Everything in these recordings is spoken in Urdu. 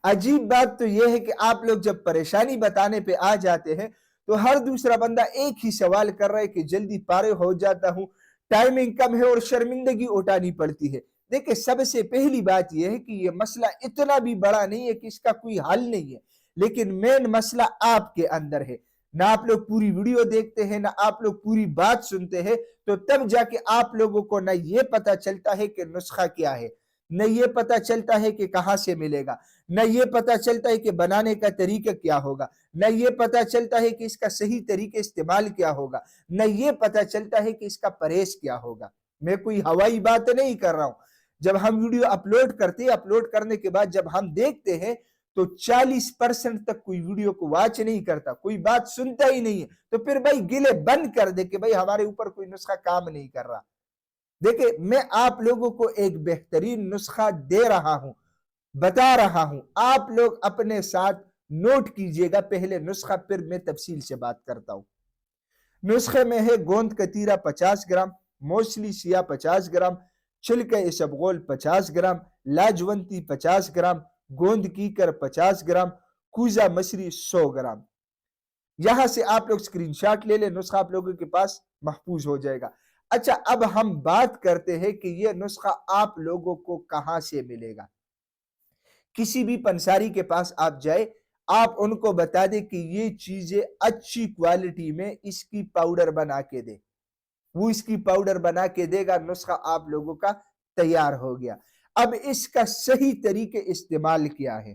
عجیب بات تو یہ ہے کہ آپ لوگ جب پریشانی بتانے پہ آ جاتے ہیں تو ہر دوسرا بندہ ایک ہی سوال کر رہا ہے کہ جلدی فارغ ہو جاتا ہوں، ٹائمنگ کم ہے اور شرمندگی اٹھانی پڑتی ہے۔ دیکھیں، سب سے پہلی بات یہ ہے کہ یہ مسئلہ اتنا بھی بڑا نہیں ہے کہ اس کا کوئی حل نہیں ہے، لیکن مین مسئلہ آپ کے اندر ہے۔ نہ آپ لوگ پوری ویڈیو دیکھتے ہیں، نہ آپ لوگ پوری بات سنتے ہیں، تو تب جا کے آپ لوگوں کو نہ یہ پتا چلتا ہے کہ نسخہ کیا ہے، نہ یہ پتا چلتا ہے کہ کہاں سے ملے گا، نہ یہ پتا چلتا ہے کہ بنانے کا طریقہ کیا ہوگا، نہ یہ پتا چلتا ہے کہ اس کا صحیح طریقہ استعمال کیا ہوگا، نہ یہ پتا چلتا ہے کہ اس کا پرہیز کیا ہوگا۔ میں کوئی ہوائی بات نہیں کر رہا ہوں۔ جب ہم ویڈیو اپلوڈ کرتے ہیں، اپلوڈ کرنے کے بعد جب ہم دیکھتے ہیں تو 40% تک کوئی ویڈیو کو واچ نہیں کرتا، کوئی بات سنتا ہی نہیں ہے، تو پھر بھائی گلے بند کر دے کہ بھائی ہمارے اوپر کوئی نسخہ کام نہیں کر رہا۔ دیکھیں، میں آپ لوگوں کو ایک بہترین نسخہ دے رہا ہوں، بتا رہا ہوں، آپ لوگ اپنے ساتھ نوٹ کیجئے گا پہلے نسخہ، پھر میں تفصیل سے بات کرتا ہوں۔ نسخے میں ہے گوند کتیرہ 50 گرام، موسلی سیاہ 50 گرام، چھلکہ اسبغول 50 گرام، لاجونتی 50 گرام، گوند کیکر 50 گرام، کوزہ مصری 100 گرام۔ یہاں سے آپ لوگ سکرین شاٹ لے لیں، نسخہ آپ لوگوں کے پاس محفوظ ہو جائے گا۔ اچھا، اب ہم بات کرتے ہیں کہ یہ نسخہ آپ لوگوں کو کہاں سے ملے گا۔ کسی بھی پنساری کے پاس آپ جائے، آپ ان کو بتا دیں کہ یہ چیزیں اچھی کوالٹی میں اس کی پاؤڈر بنا کے دے، وہ اس کی پاؤڈر بنا کے دے گا، نسخہ آپ لوگوں کا تیار ہو گیا۔ اب اس کا صحیح طریقے استعمال کیا ہے؟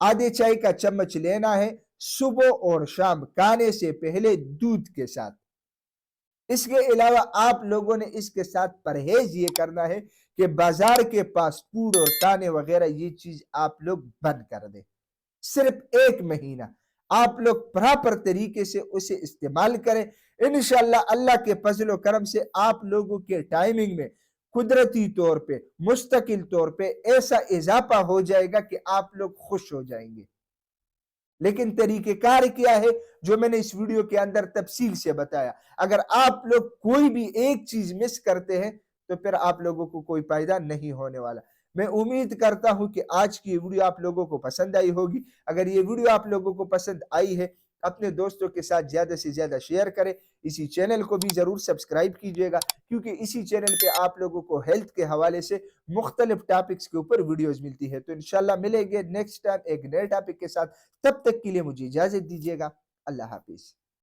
آدھے چائے کا چمچ لینا ہے صبح اور شام کھانے سے پہلے دودھ کے ساتھ۔ اس کے علاوہ آپ لوگوں نے اس کے ساتھ پرہیز یہ کرنا ہے کہ بازار کے پاس فوڈ اور کھانے وغیرہ یہ چیز آپ لوگ بند کر دیں۔ صرف 1 مہینہ آپ لوگ پراپر طریقے سے اسے استعمال کریں، انشاءاللہ اللہ کے فضل و کرم سے آپ لوگوں کے ٹائمنگ میں قدرتی طور پہ، مستقل طور پہ ایسا اضافہ ہو جائے گا کہ آپ لوگ خوش ہو جائیں گے۔ لیکن طریقہ کار کیا ہے جو میں نے اس ویڈیو کے اندر تفصیل سے بتایا۔ اگر آپ لوگ کوئی بھی ایک چیز مس کرتے ہیں تو پھر آپ لوگوں کو کوئی فائدہ نہیں ہونے والا۔ میں امید کرتا ہوں کہ آج کی ویڈیو آپ لوگوں کو پسند آئی ہوگی۔ اگر یہ ویڈیو آپ لوگوں کو پسند آئی ہے، اپنے دوستوں کے ساتھ زیادہ سے زیادہ شیئر کریں، اسی چینل کو بھی ضرور سبسکرائب کیجئے گا، کیونکہ اسی چینل پہ آپ لوگوں کو ہیلتھ کے حوالے سے مختلف ٹاپکس کے اوپر ویڈیوز ملتی ہے۔ تو انشاءاللہ ملیں گے نیکسٹ ٹائم ایک نئے ٹاپک کے ساتھ، تب تک کے لیے مجھے اجازت دیجیے گا۔ اللہ حافظ۔